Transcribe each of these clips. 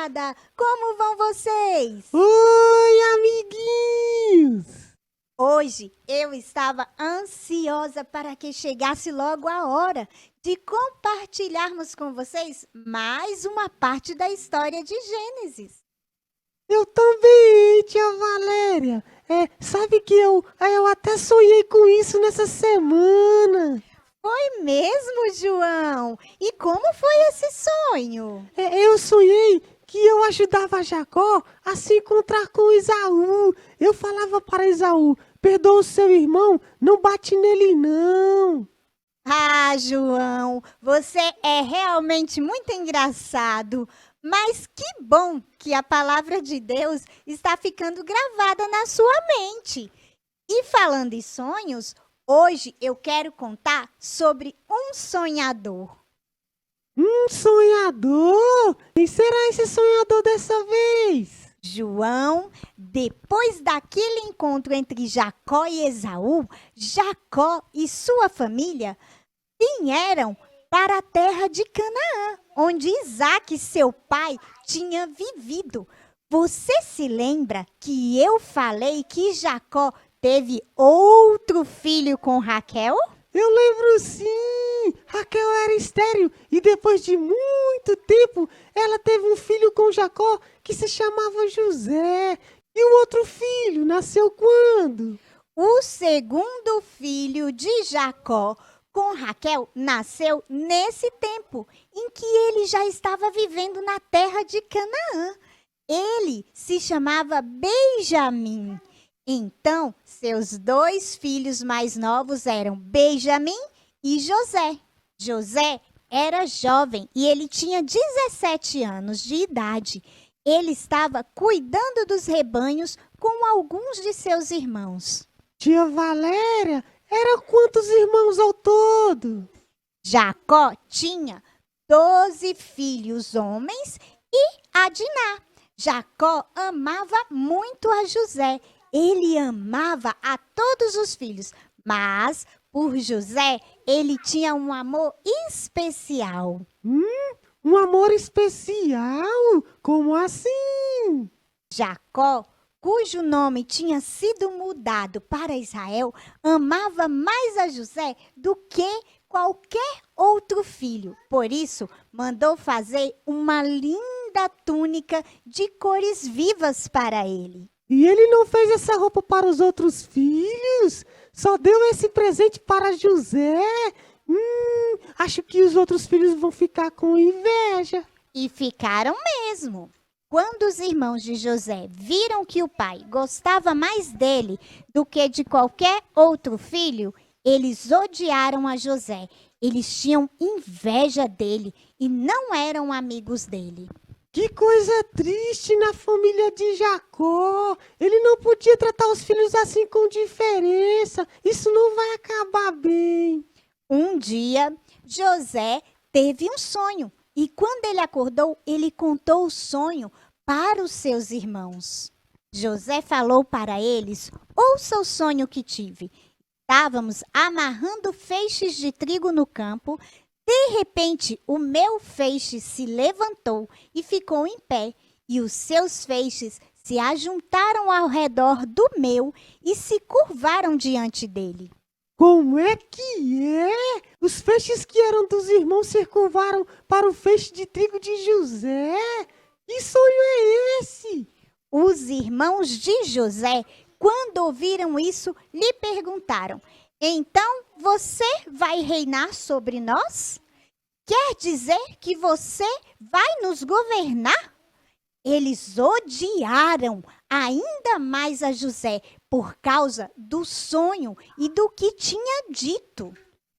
moçada! Como vão vocês? Oi, amiguinhos! Hoje eu estava ansiosa para que chegasse logo a hora de compartilharmos com vocês mais uma parte da história de Gênesis. Eu também, tia Valéria. Sabe que eu até sonhei com isso nessa semana. Foi mesmo, João? E como foi esse sonho? Eu sonhei que eu ajudava Jacó a se encontrar com Esaú. Eu falava para Esaú: perdoa o seu irmão, não bate nele não. Ah, João, você é realmente muito engraçado. Mas que bom que a palavra de Deus está ficando gravada na sua mente. E falando em sonhos, hoje eu quero contar sobre um sonhador. Um sonhador? Quem será esse sonhador dessa vez? João, depois daquele encontro entre Jacó e Esaú, Jacó e sua família vieram para a terra de Canaã, onde Isaque, seu pai, tinha vivido. Você se lembra que eu falei que Jacó teve outro filho com Raquel? Eu lembro sim! Raquel era estéril e depois de muito tempo ela teve um filho com Jacó que se chamava José. E o outro filho nasceu quando? O segundo filho de Jacó com Raquel nasceu nesse tempo em que ele já estava vivendo na terra de Canaã. Ele se chamava Benjamim. Então, seus dois filhos mais novos eram Benjamim e José. José era jovem e ele tinha 17 anos de idade. Ele estava cuidando dos rebanhos com alguns de seus irmãos. Tia Valéria, era quantos irmãos ao todo? Jacó tinha 12 filhos homens e a Diná. Jacó amava muito a José. Ele amava a todos os filhos, mas por José ele tinha um amor especial. Um amor especial? Como assim? Jacó, cujo nome tinha sido mudado para Israel, amava mais a José do que qualquer outro filho. Por isso, mandou fazer uma linda túnica de cores vivas para ele. E ele não fez essa roupa para os outros filhos? Só deu esse presente para José? Acho que os outros filhos vão ficar com inveja. E ficaram mesmo. Quando os irmãos de José viram que o pai gostava mais dele do que de qualquer outro filho, eles odiaram a José. Eles tinham inveja dele e não eram amigos dele. Que coisa triste na família de Jacó. Ele não podia tratar os filhos assim com diferença. Isso não vai acabar bem. Um dia, José teve um sonho e quando ele acordou, ele contou o sonho para os seus irmãos. José falou para eles: ouça o sonho que tive. Estávamos amarrando feixes de trigo no campo. De repente, o meu feixe se levantou e ficou em pé, e os seus feixes se ajuntaram ao redor do meu e se curvaram diante dele. Como é que é? Os feixes que eram dos irmãos se curvaram para o feixe de trigo de José? Que sonho é esse? Os irmãos de José, quando ouviram isso, lhe perguntaram: então você vai reinar sobre nós? Quer dizer que você vai nos governar? Eles odiaram ainda mais a José por causa do sonho e do que tinha dito.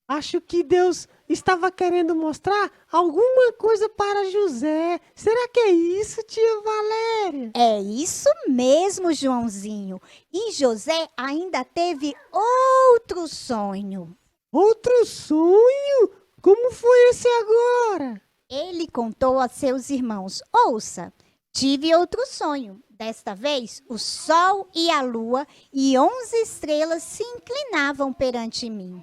Acho que Deus estava querendo mostrar alguma coisa para José. Será que é isso, tia Valéria? É isso mesmo, Joãozinho. E José ainda teve outro sonho. Outro sonho? Como foi esse agora? Ele contou a seus irmãos: ouça, tive outro sonho. Desta vez, o sol e a lua e 11 estrelas se inclinavam perante mim.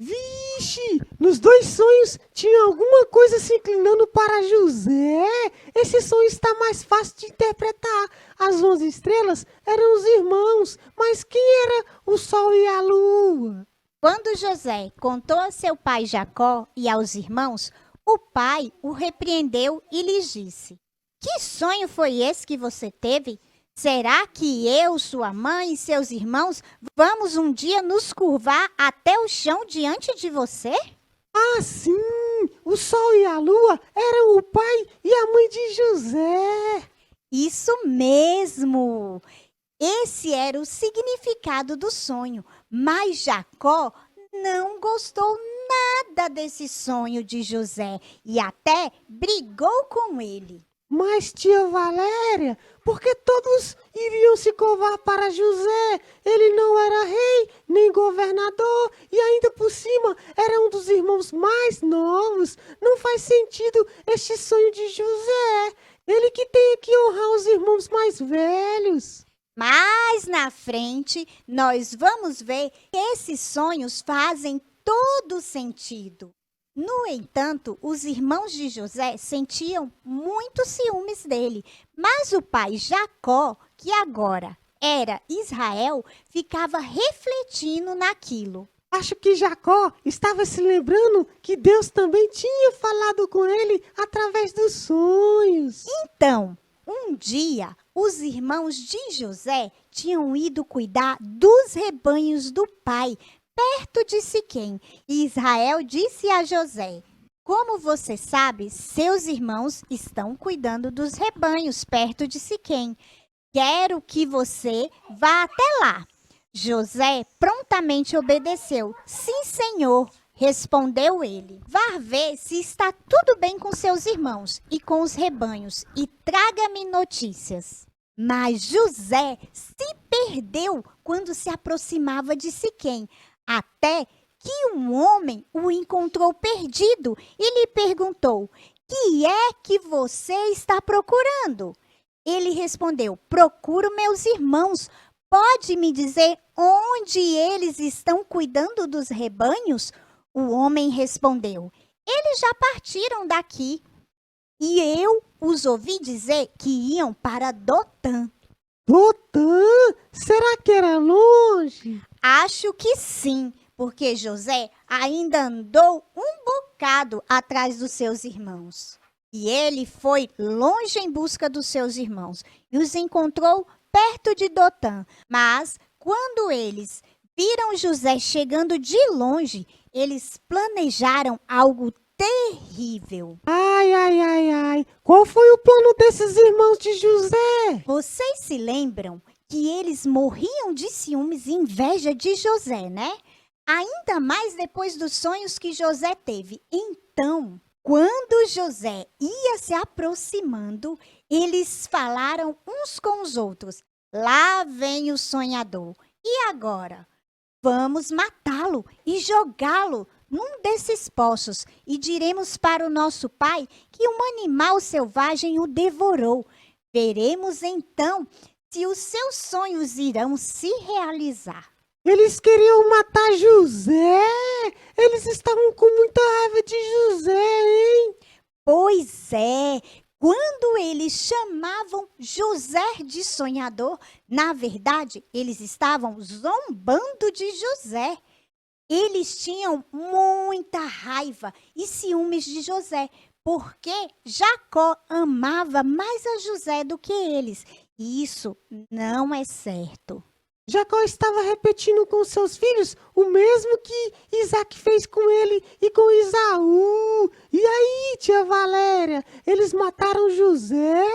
Vixe, nos dois sonhos tinha alguma coisa se inclinando para José. Esse sonho está mais fácil de interpretar. As 11 estrelas eram os irmãos, mas quem era o sol e a lua? Quando José contou a seu pai Jacó e aos irmãos, o pai o repreendeu e lhes disse: Que sonho foi esse que você teve? Será que eu, sua mãe e seus irmãos vamos um dia nos curvar até o chão diante de você? Ah, sim! O sol e a lua eram o pai e a mãe de José. Isso mesmo! Esse era o significado do sonho, mas Jacó não gostou nada desse sonho de José e até brigou com ele. Mas, tia Valéria, porque todos iriam se curvar para José? Ele não era rei, nem governador, e ainda por cima era um dos irmãos mais novos. Não faz sentido este sonho de José. Ele que tem que honrar os irmãos mais velhos. Mas na frente, nós vamos ver que esses sonhos fazem todo sentido. No entanto, os irmãos de José sentiam muitos ciúmes dele, mas o pai Jacó, que agora era Israel, ficava refletindo naquilo. Acho que Jacó estava se lembrando que Deus também tinha falado com ele através dos sonhos. Então, um dia, os irmãos de José tinham ido cuidar dos rebanhos do pai, perto de Siquém, e Israel disse a José: Como você sabe, seus irmãos estão cuidando dos rebanhos perto de Siquém. Quero que você vá até lá. José prontamente obedeceu. Sim, senhor, respondeu ele. Vá ver se está tudo bem com seus irmãos e com os rebanhos e traga-me notícias. Mas José se perdeu quando se aproximava de Siquém, até que um homem o encontrou perdido e lhe perguntou: Que é que você está procurando? Ele respondeu: Procuro meus irmãos. Pode me dizer onde eles estão cuidando dos rebanhos? O homem respondeu: Eles já partiram daqui. E eu os ouvi dizer que iam para Dotã. Dotã? Será que era longe? Acho que sim, porque José ainda andou um bocado atrás dos seus irmãos. E ele foi longe em busca dos seus irmãos e os encontrou perto de Dotã. Mas quando eles viram José chegando de longe, eles planejaram algo terrível. Ai, ai, ai, ai. Qual foi o plano desses irmãos de José? Vocês se lembram que eles morriam de ciúmes e inveja de José, né? Ainda mais depois dos sonhos que José teve. Então, quando José ia se aproximando, eles falaram uns com os outros: Lá vem o sonhador. E agora? Vamos matá-lo e jogá-lo num desses poços e diremos para o nosso pai que um animal selvagem o devorou. Veremos então se os seus sonhos irão se realizar. Eles queriam matar José? Eles estavam com muita raiva de José, hein? Pois é, quando eles chamavam José de sonhador, na verdade, eles estavam zombando de José. Eles tinham muita raiva e ciúmes de José, porque Jacó amava mais a José do que eles. E isso não é certo. Jacó estava repetindo com seus filhos o mesmo que Isaac fez com ele e com Esaú. E aí, tia Valéria, eles mataram José?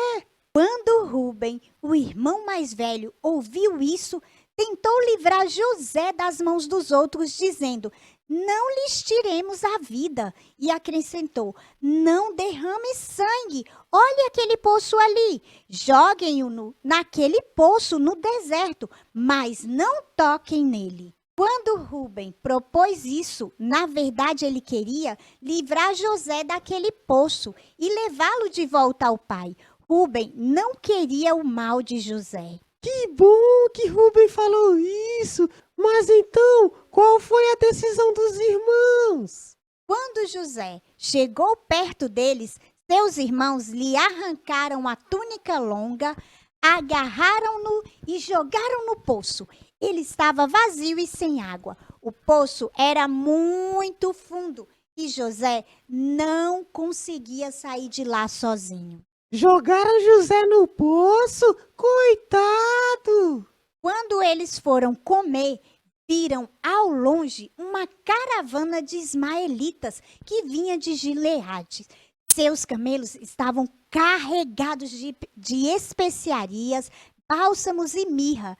Quando Rúben, o irmão mais velho, ouviu isso, tentou livrar José das mãos dos outros, dizendo: Não lhes tiremos a vida. E acrescentou: Não derrame sangue. Olhe aquele poço ali. Joguem-o naquele poço no deserto, mas não toquem nele. Quando Rúben propôs isso, na verdade ele queria livrar José daquele poço e levá-lo de volta ao pai. Rúben não queria o mal de José. Que bom que Rubem falou isso. Mas então, qual foi a decisão dos irmãos? Quando José chegou perto deles, seus irmãos lhe arrancaram a túnica longa, agarraram-no e jogaram no poço. Ele estava vazio e sem água. O poço era muito fundo e José não conseguia sair de lá sozinho. Jogaram José no poço? Coitado! Quando eles foram comer, viram ao longe uma caravana de ismaelitas que vinha de Gileade. Seus camelos estavam carregados de especiarias, bálsamos e mirra,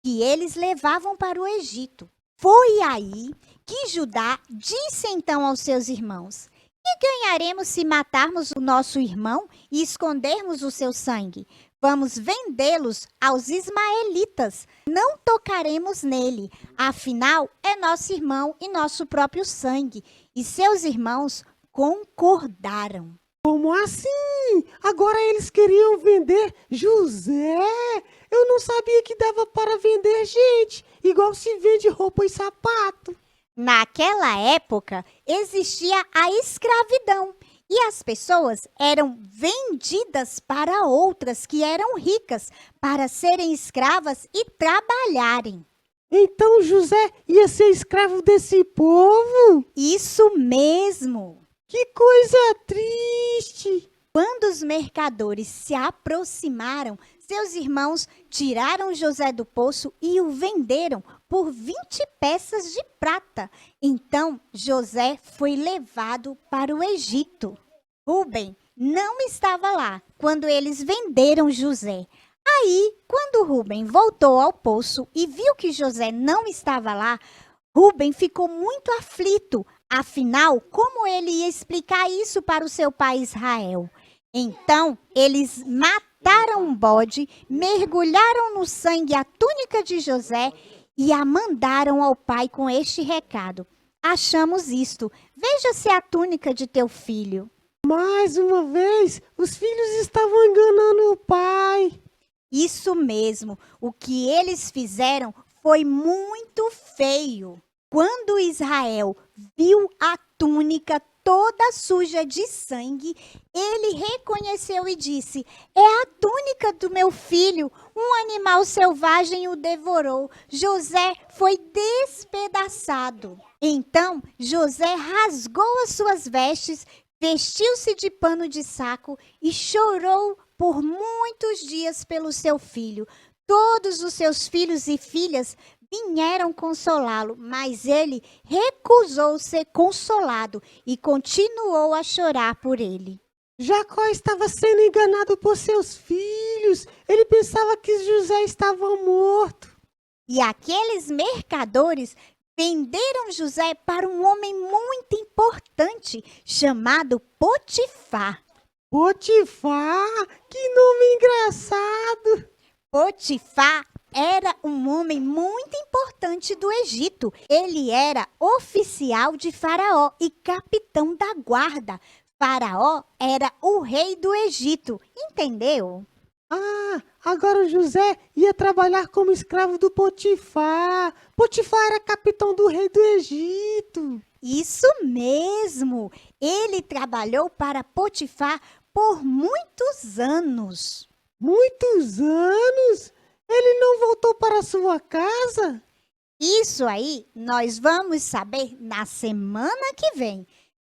que eles levavam para o Egito. Foi aí que Judá disse então aos seus irmãos: que ganharemos se matarmos o nosso irmão e escondermos o seu sangue? Vamos vendê-los aos ismaelitas. Não tocaremos nele. Afinal, é nosso irmão e nosso próprio sangue. E seus irmãos concordaram. Como assim? Agora eles queriam vender José? Eu não sabia que dava para vender gente, igual se vende roupa e sapato. Naquela época, existia a escravidão e as pessoas eram vendidas para outras que eram ricas para serem escravas e trabalharem. Então José ia ser escravo desse povo? Isso mesmo! Que coisa triste! Quando os mercadores se aproximaram, seus irmãos tiraram José do poço e o venderam por 20 peças de prata. Então José foi levado para o Egito. Rubem não estava lá quando eles venderam José. Aí, quando Rubem voltou ao poço e viu que José não estava lá, Rubem ficou muito aflito. Afinal, como ele ia explicar isso para o seu pai Israel? Então, eles mataram um bode, mergulharam no sangue a túnica de José e a mandaram ao pai com este recado: achamos isto, veja se é a túnica de teu filho. Mais uma vez, os filhos estavam enganando o pai. Isso mesmo, o que eles fizeram foi muito feio. Quando Israel viu a túnica toda suja de sangue, ele reconheceu e disse: é a túnica do meu filho, um animal selvagem o devorou. José foi despedaçado. Então José rasgou as suas vestes, vestiu-se de pano de saco e chorou por muitos dias pelo seu filho. Todos os seus filhos e filhas vieram consolá-lo, mas ele recusou ser consolado e continuou a chorar por ele. Jacó estava sendo enganado por seus filhos. Ele pensava que José estava morto. E aqueles mercadores venderam José para um homem muito importante chamado Potifar. Potifar? Que nome engraçado! Potifar era um homem muito importante do Egito. Ele era oficial de Faraó e capitão da guarda. Faraó era o rei do Egito, entendeu? Ah, agora o José ia trabalhar como escravo do Potifar. Potifar era capitão do rei do Egito. Isso mesmo! Ele trabalhou para Potifar por muitos anos. Muitos anos? Ele não voltou para sua casa? Isso aí nós vamos saber na semana que vem.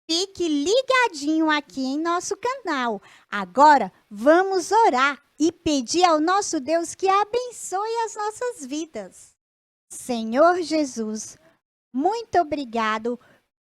Fique ligadinho aqui em nosso canal. Agora vamos orar e pedir ao nosso Deus que abençoe as nossas vidas. Senhor Jesus, muito obrigado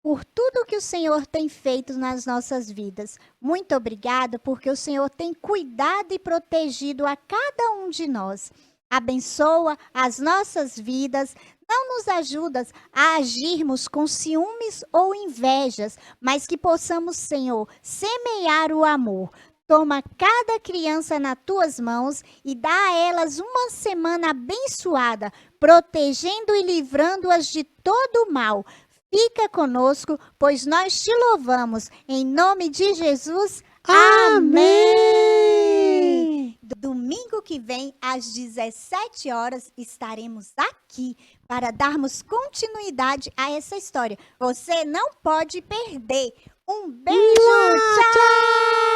por tudo que o Senhor tem feito nas nossas vidas. Muito obrigado porque o Senhor tem cuidado e protegido a cada um de nós. Abençoa as nossas vidas, não nos ajudas a agirmos com ciúmes ou invejas, mas que possamos, Senhor, semear o amor. Toma cada criança nas tuas mãos e dá a elas uma semana abençoada, protegendo e livrando-as de todo o mal. Fica conosco, pois nós te louvamos. Em nome de Jesus, amém! Domingo que vem, às 17 horas, estaremos aqui. aqui para darmos continuidade a essa história. Você não pode perder. Um beijo, tchau!